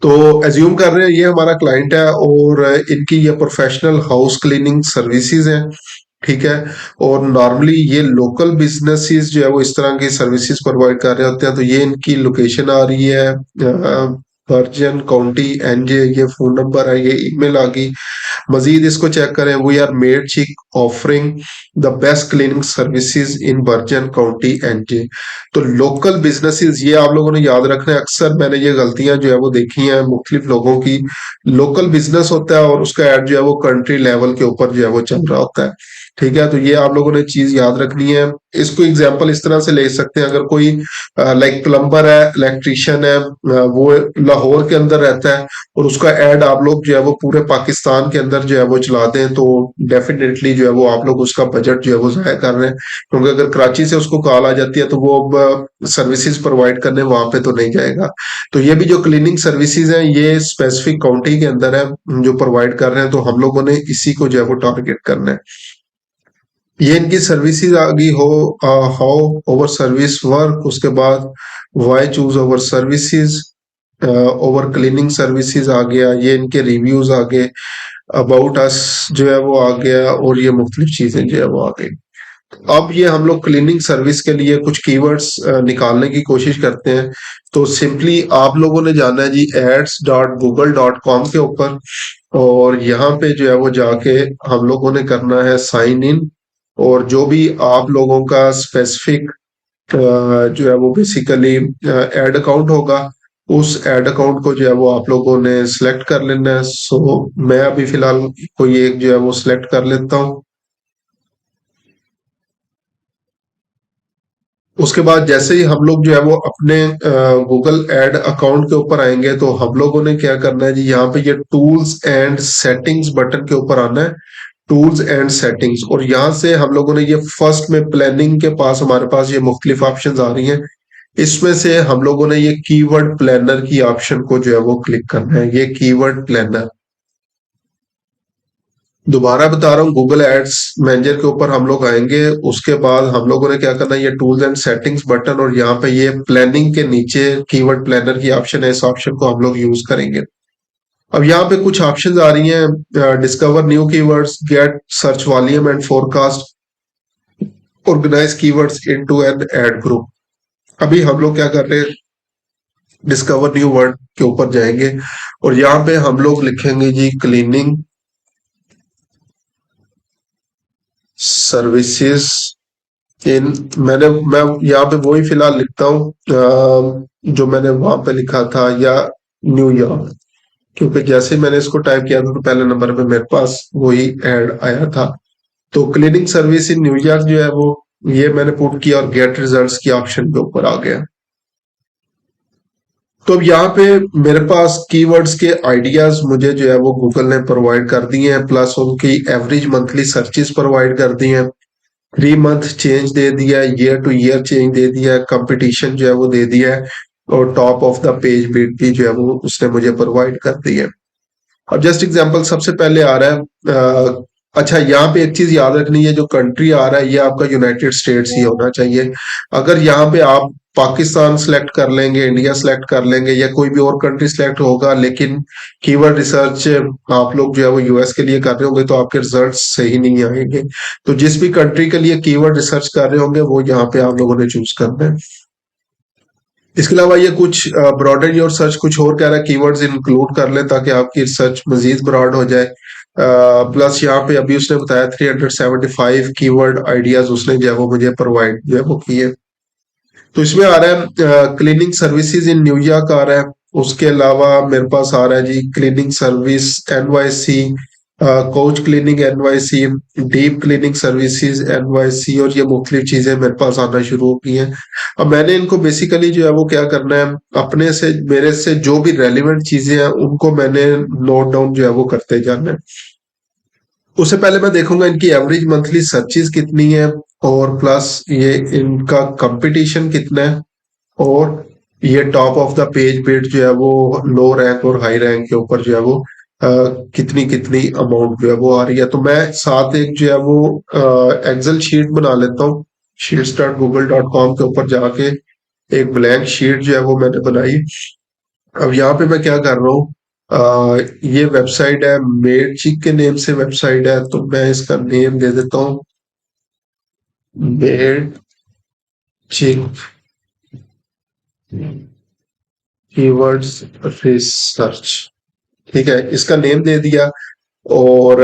तो एज्यूम कर रहे हैं ये हमारा क्लाइंट है और इनकी ये प्रोफेशनल हाउस क्लीनिंग सर्विसेज हैं, ठीक है। और नॉर्मली ये लोकल बिजनेसेस जो है वो इस तरह की सर्विसेज प्रोवाइड कर रहे होते हैं। तो ये इनकी लोकेशन आ रही है वर्जन काउंटी एनजे, ये फोन नंबर है, ये ईमेल आ गई। मजीद इसको चेक करें, वी आर मेड चिक offering the best cleaning services in version county NJ. तो लोकल बिजनेसेस ये आप लोगों ने याद रखना है। अक्सर मैंने ये गलतियां जो है वो देखी हैं मुख्तलिफ लोगों की। लोकल बिजनेस होता है और उसका एड जो है वो कंट्री लेवल के ऊपर जो है वो चल रहा होता है, ठीक है। तो ये आप लोगों ने चीज याद रखनी है। इसको एग्जांपल इस तरह से ले सकते हैं, अगर कोई लाइक प्लम्बर है, इलेक्ट्रिशियन है, वो लाहौर के अंदर रहता है और उसका एड आप लोग जो है वो पूरे पाकिस्तान के अंदर जो है वो चला दें, तो डेफिनेटली जो है वो आप लोग उसका बजट जो है वो जाया कर रहे हैं। क्योंकि अगर कराची से उसको कॉल आ जाती है तो वो अब सर्विसेज प्रोवाइड करने वहां पे तो नहीं जाएगा। तो ये भी जो क्लीनिंग सर्विसेज हैं ये स्पेसिफिक काउंटी के अंदर है जो प्रोवाइड कर रहे हैं, तो हम लोगों ने इसी को जो है वो टारगेट करना है। ये इनकी सर्विसेज आ गई हो, हाउ ओवर सर्विस वर्क, उसके बाद why choose our services, our cleaning services आ गया, ये इनके रिव्यूज आ गए, अबाउट अस जो है वो आ गया, और ये मुख्तलिफ चीजें जो है वो आ गई। अब ये हम लोग क्लीनिंग सर्विस के लिए कुछ कीवर्ड्स निकालने की कोशिश करते हैं। तो सिंपली आप लोगों ने जाना है जी ads.google.com के ऊपर, और यहाँ पे जो है वो जाके हम लोगों ने करना है साइन इन। और जो भी आप लोगों का स्पेसिफिक जो है वो बेसिकली एड अकाउंट होगा, उस एड अकाउंट को जो है वो आप लोगों ने सिलेक्ट कर लेना है। सो मैं अभी फिलहाल कोई एक जो है वो सिलेक्ट कर लेता हूँ। उसके बाद जैसे ही हम लोग जो है वो अपने गूगल एड अकाउंट के ऊपर आएंगे, तो हम लोगों ने क्या करना है जी, यहाँ पे ये टूल्स एंड सेटिंग्स बटन के ऊपर आना है। टूल्स एंड सेटिंग्स, और यहाँ से हम लोगों ने ये फर्स्ट में प्लानिंग के पास हमारे पास ये मुख्तलिफ ऑप्शंस आ रही हैं। इसमें से हम लोगों ने ये कीवर्ड प्लानर की ऑप्शन को जो है वो क्लिक करना है, ये कीवर्ड प्लानर। दोबारा बता रहा हूँ, गूगल एड्स मैनेजर के ऊपर हम लोग आएंगे। उसके बाद हम लोगों ने क्या करना है, ये टूल्स एंड सेटिंग्स बटन, और यहाँ पे ये प्लानिंग के नीचे कीवर्ड प्लानर की ऑप्शन है, इस ऑप्शन को हम लोग यूज करेंगे। अब यहाँ पे कुछ ऑप्शंस आ रही हैं, discover new keywords, get search volume and forecast, organize keywords into an ad group. अभी हम लोग क्या कर रहे हैं, डिस्कवर न्यू वर्ड के ऊपर जाएंगे और यहाँ पे हम लोग लिखेंगे जी क्लीनिंग सर्विसेज इन, मैं यहाँ पे वही फिलहाल लिखता हूँ जो मैंने वहां पे लिखा था, या न्यूयॉर्क। क्योंकि जैसे ही मैंने इसको टाइप किया था तो पहले नंबर पे मेरे पास वही ऐड आया था। तो क्लीनिंग सर्विस इन न्यूयॉर्क जो है वो ये मैंने पुट किया और गेट रिजल्ट्स की ऑप्शन के ऊपर आ गया। तो अब यहाँ पे मेरे पास कीवर्ड्स के आइडियाज मुझे जो है वो गूगल ने प्रोवाइड कर दिए हैं, प्लस उनकी एवरेज मंथली सर्चेस प्रोवाइड कर दी हैं। 3 मंथ चेंज दे दिया है, ईयर टू ईयर चेंज दे दिया है, कंपटीशन जो है वो दे दिया है, और top of the page bit भी जो है वो उसने मुझे प्रोवाइड कर दी है। अब जस्ट एग्जांपल सबसे पहले आ रहा है, अच्छा यहाँ पे एक चीज याद रखनी है, जो कंट्री आ रहा है ये आपका यूनाइटेड स्टेट्स ही होना चाहिए। अगर यहाँ पे आप पाकिस्तान सेलेक्ट कर लेंगे, इंडिया सेलेक्ट कर लेंगे, या कोई भी और कंट्री सेलेक्ट होगा, लेकिन कीवर्ड रिसर्च आप लोग जो है वो यूएस के लिए कर रहे होंगे, तो आपके रिजल्ट सही नहीं आएंगे। तो जिस भी कंट्री के लिए कीवर्ड रिसर्च कर रहे होंगे वो यहाँ पे आप लोगों ने चूज करना है। इसके अलावा ये कुछ ब्रॉडन योर सर्च कुछ और कह रहा है, कीवर्ड्स इंक्लूड कर ले ताकि आपकी रिसर्च मजीद ब्रॉड हो जाए। प्लस यहाँ पे अभी उसने बताया 375 कीवर्ड आइडियाज उसने जो है वो मुझे प्रोवाइड जो है वो किए। तो इसमें आ रहा है क्लीनिंग सर्विसेज इन न्यूयॉर्क आ रहा है। उसके अलावा मेरे पास आ रहा है जी cleaning service NYC, couch cleaning NYC, deep cleaning services NYC, और ये मुख्तलिफ चीजें मेरे पास आना शुरू हो गई हैं। अब मैंने इनको बेसिकली जो है वो क्या करना है, अपने से मेरे से जो भी रेलिवेंट चीजें हैं उनको मैंने नोट डाउन जो है वो करते जाना है। उससे पहले मैं देखूंगा इनकी एवरेज मंथली सर्चेज कितनी है, और प्लस ये इनका कंपटीशन कितना है, और ये top of the page bit जो है वो लो रैंक और हाई रैंक के ऊपर जो है वो कितनी कितनी अमाउंट जो है वो आ रही है। तो मैं साथ एक जो है वो एक्सेल शीट बना लेता हूँ। sheets.google.com के ऊपर जाके एक ब्लैंक शीट जो है वो मैंने बनाई, अब यहाँ पे मैं क्या कर रहा हूँ, ये वेबसाइट है मेड चिक के नेम से वेबसाइट है, तो मैं इसका नेम दे देता हूँ मेड चिक कीवर्ड्स रिसर्च। ठीक है, इसका नेम दे दिया। और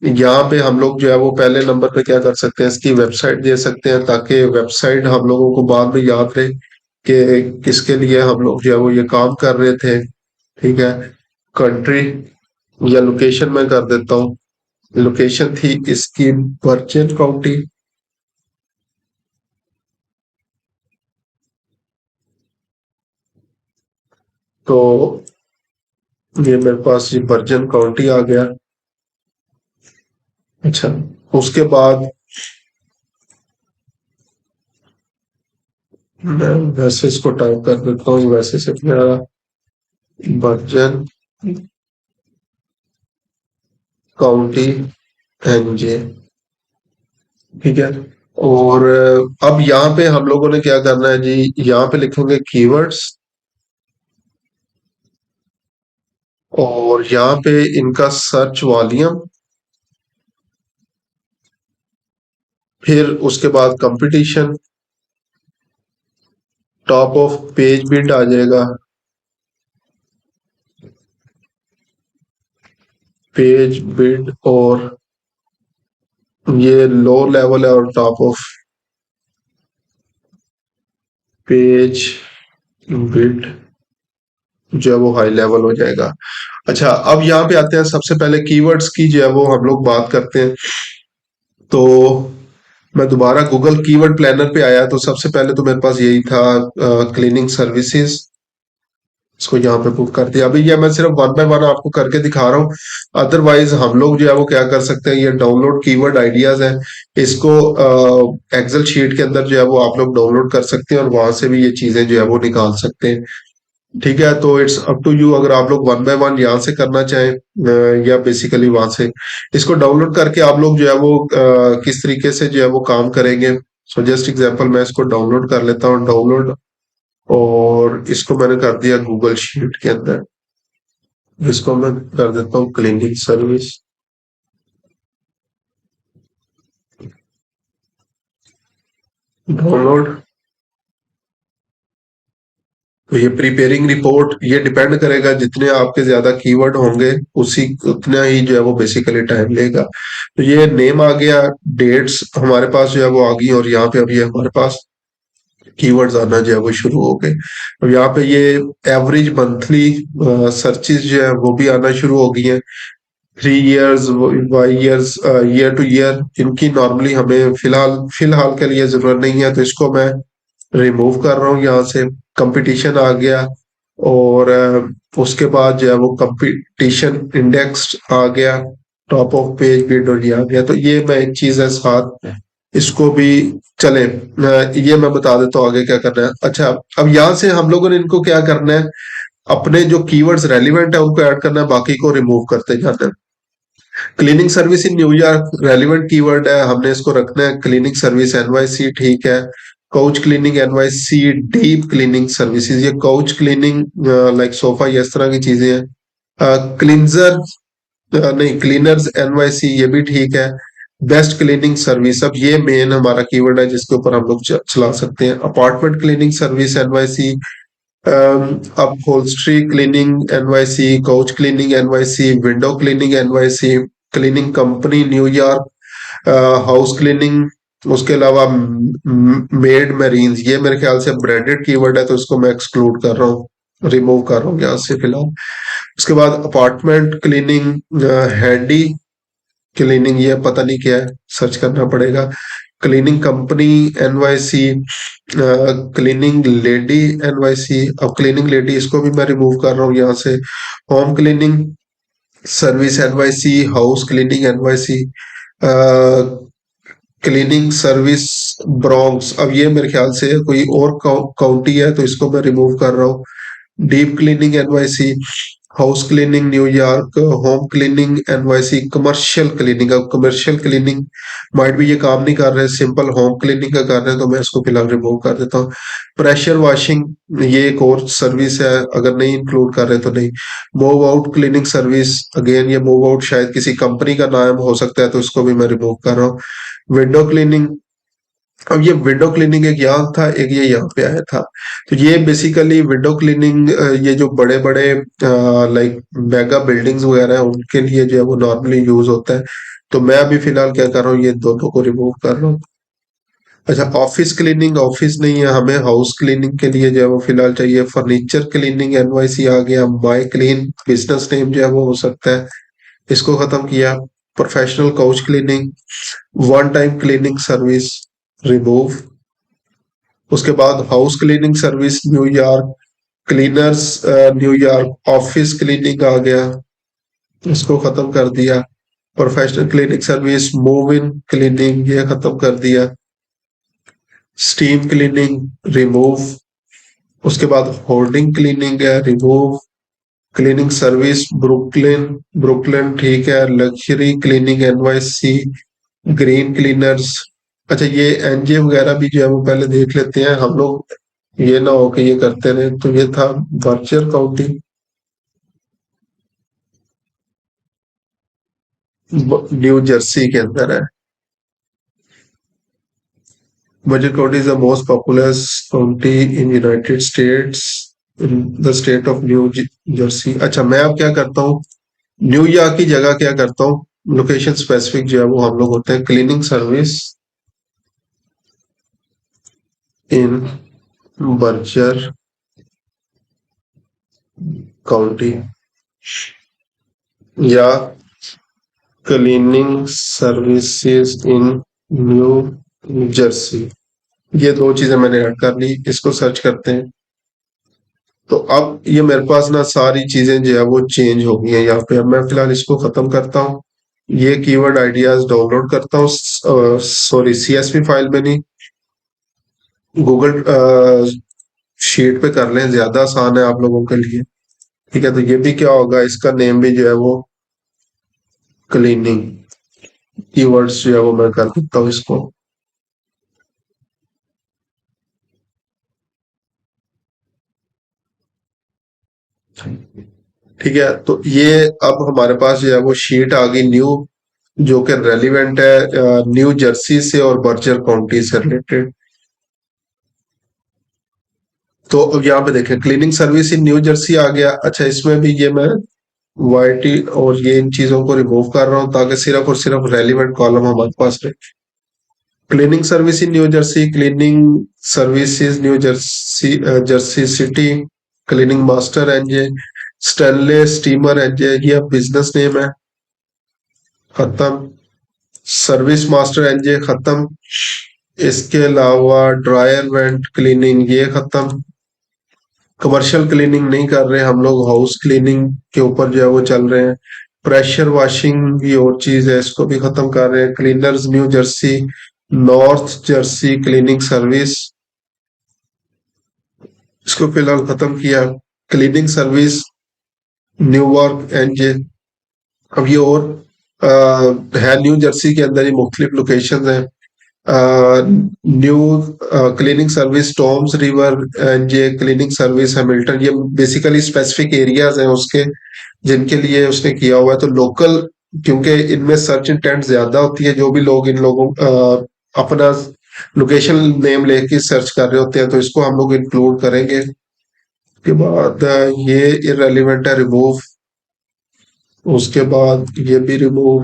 यहाँ पे हम लोग जो है वो पहले नंबर पे क्या कर सकते हैं, इसकी वेबसाइट दे सकते हैं, ताकि वेबसाइट हम लोगों को बाद में याद रहे कि किसके लिए हम लोग जो है वो ये काम कर रहे थे। ठीक है, कंट्री या लोकेशन में कर देता हूँ। लोकेशन थी इसकी वर्जिन काउंटी। तो ये मेरे पास ये वर्जिन काउंटी आ गया। अच्छा, उसके बाद मैं वैसे इसको टाइप कर देता हूँ, वैसे से मेरा वर्जिन काउंटी एनजे। ठीक है, और अब यहाँ पे हम लोगों ने क्या करना है जी, यहाँ पे लिखेंगे कीवर्ड्स, और यहाँ पे इनका सर्च वॉल्यूम, फिर उसके बाद competition, top of page bid आ जाएगा, पेज बिड, और ये लो लेवल है, और टॉप ऑफ पेज बिड जो है वो हाई लेवल हो जाएगा। अच्छा, अब यहाँ पे आते हैं, सबसे पहले कीवर्ड्स की जो है वो हम लोग बात करते हैं। तो मैं दोबारा गूगल कीवर्ड प्लानर पे आया, तो सबसे पहले तो मेरे पास यही था क्लीनिंग सर्विसेज। इसको यहाँ पे पुट कर दिया। अभी ये मैं सिर्फ वन बाय वन आपको करके दिखा रहा हूँ। अदरवाइज हम लोग जो है वो क्या कर सकते हैं, ये डाउनलोड कीवर्ड आइडियाज है, इसको एक्सेल शीट के अंदर जो है वो आप लोग डाउनलोड कर सकते हैं, और वहां से भी ये चीजें जो है वो निकाल सकते हैं। ठीक है, तो इट्स अप टू यू, अगर आप लोग वन बाय वन यहाँ से करना चाहें या बेसिकली वहां से इसको डाउनलोड करके आप लोग जो है वो किस तरीके से जो है वो काम करेंगे। सो जस्ट एग्जांपल, मैं इसको डाउनलोड कर लेता हूँ, डाउनलोड, और इसको मैंने कर दिया गूगल शीट के अंदर। इसको मैं कर देता हूँ क्लीनिंग सर्विस, डाउनलोड। तो ये प्रिपेयरिंग रिपोर्ट, ये डिपेंड करेगा, जितने आपके ज्यादा कीवर्ड होंगे उसी उतना ही जो है वो बेसिकली टाइम लेगा। तो ये नेम आ गया, डेट्स हमारे पास जो है वो आ गई, और यहाँ पे अभी हमारे पास कीवर्ड्स आना जो है वो शुरू हो गए। अब यहाँ पे ये एवरेज मंथली सर्चेज जो है वो भी आना शुरू हो गई हैं। 3 इयर्स, वाई इयर्स, ईयर टू ईयर, इनकी नॉर्मली हमें फिलहाल फिलहाल के लिए जरूरत नहीं है, तो इसको मैं रिमूव कर रहा हूँ यहाँ से। कंपटीशन आ गया, और उसके बाद जो है वो कंपटीशन इंडेक्स आ गया, टॉप ऑफ पेज बिड, और ये आ गया। तो ये मैं एक चीज है साथ, इसको भी चले ये मैं बता देता हूँ आगे क्या करना है। अच्छा, अब यहाँ से हम लोगों ने इनको क्या करना है, अपने जो कीवर्ड्स रेलिवेंट है उनको ऐड करना है, बाकी को रिमूव करते जाना है। Cleaning service in New York relevant keyword है, हमने इसको रखना है क्लीनिंग सर्विस एनवाईसी। ठीक है, couch cleaning NYC, deep cleaning services, ये काउच क्लीनिंग लाइक सोफा, ये इस तरह की चीजें हैं। क्लींजर नहीं, क्लीनर्स एनवाईसी, ये भी ठीक है। बेस्ट क्लीनिंग सर्विस, अब ये मेन हमारा कीवर्ड है जिसके ऊपर हम लोग चला सकते हैं। Apartment cleaning service NYC, upholstery cleaning NYC, couch cleaning NYC, window cleaning NYC, cleaning company New York, house cleaning. उसके अलावा मेड मरीन्स, ये मेरे ख्याल से ब्रांडेड कीवर्ड है, तो इसको मैं एक्सक्लूड कर रहा हूँ, रिमूव कर रहा हूँ यहाँ से फिलहाल। उसके बाद अपार्टमेंट क्लीनिंग, हैंडी क्लीनिंग, ये पता नहीं क्या है, सर्च करना पड़ेगा। Cleaning company NYC, cleaning lady NYC, अब क्लीनिंग लेडी इसको भी मैं रिमूव कर रहा हूँ यहाँ से। Home cleaning service NYC, house cleaning NYC, cleaning service Bronx, अब ये मेरे ख्याल से कोई और काउंटी है, तो इसको मैं रिमूव कर रहा हूँ। Deep cleaning NYC, house cleaning New York, home cleaning NYC, commercial cleaning. अब कमर्शियल क्लीनिंग माइट भी ये काम नहीं कर रहे, सिंपल होम क्लीनिंग का कर रहे हैं, तो मैं इसको फिलहाल रिमूव कर देता हूँ। प्रेशर वॉशिंग ये एक और सर्विस है, अगर नहीं इंक्लूड कर रहे तो नहीं। Move out cleaning service, again ये मूव आउट शायद किसी कंपनी का नाम हो सकता है, तो इसको भी मैं रिमूव कर रहा हूँ। विंडो क्लीनिंग, अब ये विंडो क्लीनिंग एक यहाँ था, एक ये यहाँ पे आया था। तो ये बेसिकली विंडो क्लीनिंग, ये जो बड़े बड़े लाइक मेगा बिल्डिंग्स वगैरह है उनके लिए जो है वो नॉर्मली यूज होता है। तो मैं अभी फिलहाल क्या कर रहा हूँ, ये दोनों को रिमूव कर रहा हूँ। अच्छा, ऑफिस क्लीनिंग, ऑफिस नहीं है हमें, हाउस क्लीनिंग के लिए जो है वो फिलहाल चाहिए। फर्नीचर क्लीनिंग एनवाईसी आ गया। माई क्लीन बिजनेस नेम जो है वो हो सकता है, इसको खत्म किया। Professional couch cleaning, one time cleaning service, remove. उसके बाद house cleaning service New York, cleaners New York, office cleaning आ गया, इसको खत्म कर दिया। Professional cleaning service, move in cleaning, ये खत्म कर दिया। Steam cleaning, remove. उसके बाद होल्डिंग क्लीनिंग है, remove. Cleaning service Brooklyn, Brooklyn ठीक है। Luxury cleaning NYC, green cleaners. अच्छा, ये एनजे वगैरह भी जो है वो पहले देख लेते हैं हम लोग, ये ना हो कि ये करते रहे। तो ये था वर्चुअल काउंटी, न्यू जर्सी के अंदर है। Virtual county is the most populous county in United states, in the state of new Jersey. अच्छा, मैं अब क्या करता हूँ, न्यूयॉर्क की जगह क्या करता हूँ, लोकेशन स्पेसिफिक जो है वो हम लोग होते हैं। Cleaning service in Bergen county, या cleaning services in New Jersey. ये दो चीजें मैंने ऐड कर ली, इसको सर्च करते हैं। तो अब ये मेरे पास ना सारी चीजें जो है वो चेंज हो गई हैं यहाँ पे। अब मैं फिलहाल इसको खत्म करता हूँ, ये कीवर्ड आइडियाज डाउनलोड करता हूँ, सॉरी सीएसवी फाइल में नहीं, गूगल शीट पे कर लें, ज्यादा आसान है आप लोगों के लिए। ठीक है, तो ये भी क्या होगा, इसका नेम भी जो है वो क्लीनिंग, कीवर्ड्स जो है वो मैं कर देता हूँ इसको। ठीक है, तो ये अब हमारे पास जो है वो शीट आ गई न्यू, जो कि रेलिवेंट है न्यू जर्सी से और बर्जर काउंटी से रिलेटेड। तो अब यहाँ पे देखें, cleaning service in New Jersey आ गया। अच्छा, इसमें भी ये मैं वाईटी और ये इन चीजों को रिमूव कर रहा हूँ, ताकि सिर्फ और सिर्फ रेलिवेंट कॉलम हमारे पास रहे। Cleaning service in New Jersey, cleaning services new Jersey, Jersey city, cleaning master NJ, stainless steamer NJ, ये बिजनेस नेम है, खत्म। सर्विस मास्टर एनजे खत्म। इसके अलावा ड्रायर वेंट क्लीनिंग ये खत्म। कमर्शियल क्लीनिंग नहीं कर रहे हम लोग, हाउस क्लीनिंग के ऊपर जो है वो चल रहे हैं। प्रेशर वॉशिंग भी और चीज है, इसको भी खत्म कर रहे हैं। Cleaners new Jersey, north Jersey cleaning service, इसको फिलहाल खत्म किया। क्लीनिंग सर्विस न्यूयॉर्क एनजे, अब ये और है न्यू जर्सी के अंदर ही मुख्तलिफ लोकेशन है। New cleaning service Tom's river NJ, cleaning service Hamilton, ये बेसिकली स्पेसिफिक एरियाज हैं उसके, जिनके लिए उसने किया हुआ है। तो लोकल, क्योंकि इनमें सर्च इंटेंट ज्यादा होती है, जो भी लोग इन लोगों अपना लोकेशन नेम लेके सर्च कर रहे होते हैं, तो इसको हम लोग इंक्लूड करेंगे। उसके बाद ये इरेलीवेंट है, रिमूव। उसके बाद ये भी remove.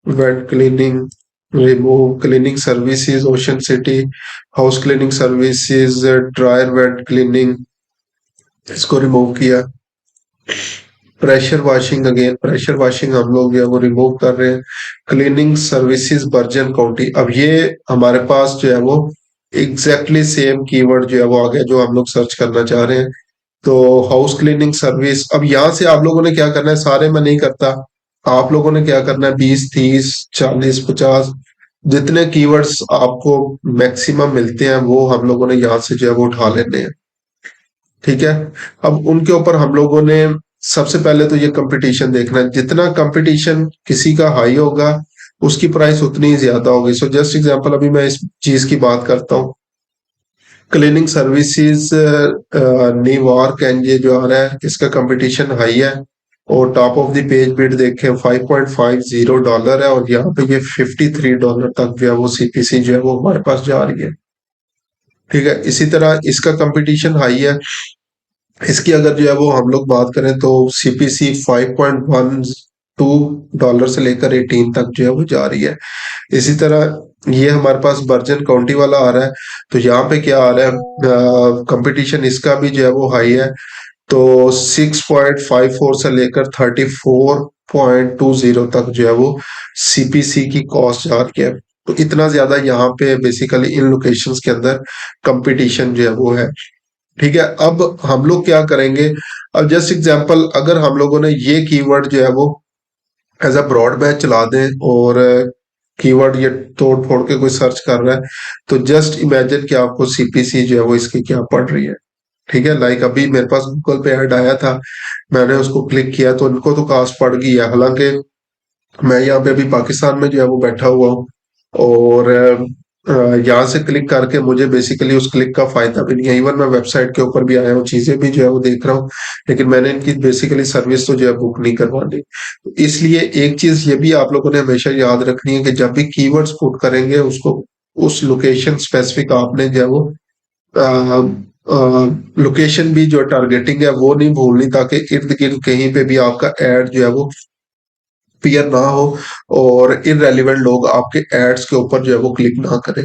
Wet cleaning, remove. Cleaning services ocean city, house cleaning services dryer wet cleaning, इसको रिमूव किया। Pressure washing, again pressure washing हम लोग जो है वो रिमूव कर रहे हैं। क्लीनिंग सर्विसेज बर्जन काउंटी, अब ये हमारे पास जो है वो एग्जैक्टली सेम कीवर्ड जो है वो आ गया जो हम लोग सर्च करना चाह रहे हैं। तो हाउस क्लीनिंग सर्विस, अब यहाँ से आप लोगों ने क्या करना है, सारे मैं नहीं करता, आप लोगों ने क्या करना है, 20, 30, 40, 50 जितने कीवर्ड्स आपको मैक्सिमम मिलते हैं वो हम लोगों ने यहाँ से जो है वो उठा लेने हैं। ठीक है, अब उनके ऊपर हम लोगों ने सबसे पहले तो ये कंपटीशन देखना है, जितना कंपटीशन किसी का हाई होगा उसकी प्राइस उतनी ही ज्यादा होगी। सो जस्ट एग्जांपल अभी मैं इस चीज की बात करता हूँ, क्लीनिंग सर्विसेज न्यूयॉर्क एंड ये जो आ रहा है इसका कंपटीशन हाई है, और top of the page bid देखें $5.50 है, और यहाँ पे ये $53 तक जो है वो सीपीसी जो है वो हमारे पास जा रही है। ठीक है, इसी तरह इसका कंपटीशन हाई है, इसकी अगर जो है वो हम लोग बात करें तो सीपीसी $5.12 से लेकर 18 तक जो है वो जा रही है। इसी तरह ये हमारे पास बर्जन काउंटी वाला आ रहा है, तो यहाँ पे क्या आ रहा है, कंपटीशन इसका भी जो है वो हाई है, तो 6.54 से लेकर 34.20 तक जो है वो सीपीसी की कॉस्ट जा रही है। तो इतना ज्यादा यहाँ पे बेसिकली इन लोकेशंस के अंदर कंपटीशन जो है वो है। ठीक है, अब हम लोग क्या करेंगे, अब जस्ट एग्जांपल अगर हम लोगों ने ये कीवर्ड जो है वो एज अ ब्रॉड बैच चला दें, और कीवर्ड ये तोड़ फोड़ के कोई सर्च कर रहा है, तो जस्ट इमेजिन कि आपको सीपीसी जो है वो इसकी क्या पड़ रही है। ठीक है, लाइक अभी मेरे पास गूगल पे ऐड आया था, मैंने उसको क्लिक किया तो इनको तो कास्ट पड़ गई है, हालांकि मैं यहाँ पे अभी पाकिस्तान में जो है वो बैठा हुआ हूँ, और यहाँ से क्लिक करके मुझे बेसिकली उस क्लिक का फायदा भी नहीं है। इवन मैं वेबसाइट के ऊपर भी आया हूँ, चीजें भी जो है वो देख रहा हूँ, लेकिन मैंने इनकी बेसिकली सर्विस तो जो है बुक नहीं करवानी। तो इसलिए एक चीज ये भी आप लोगों ने हमेशा याद रखनी है कि जब भी कीवर्ड्स पुट करेंगे उसको उस लोकेशन स्पेसिफिक आपने जो है वो लोकेशन भी जो टारगेटिंग है वो नहीं भूलनी, ताकि इर्द गिर्द कहीं पे भी आपका एड जो है वो अपीयर ना हो और इनरेलीवेंट लोग आपके एड्स के ऊपर जो है वो क्लिक ना करें।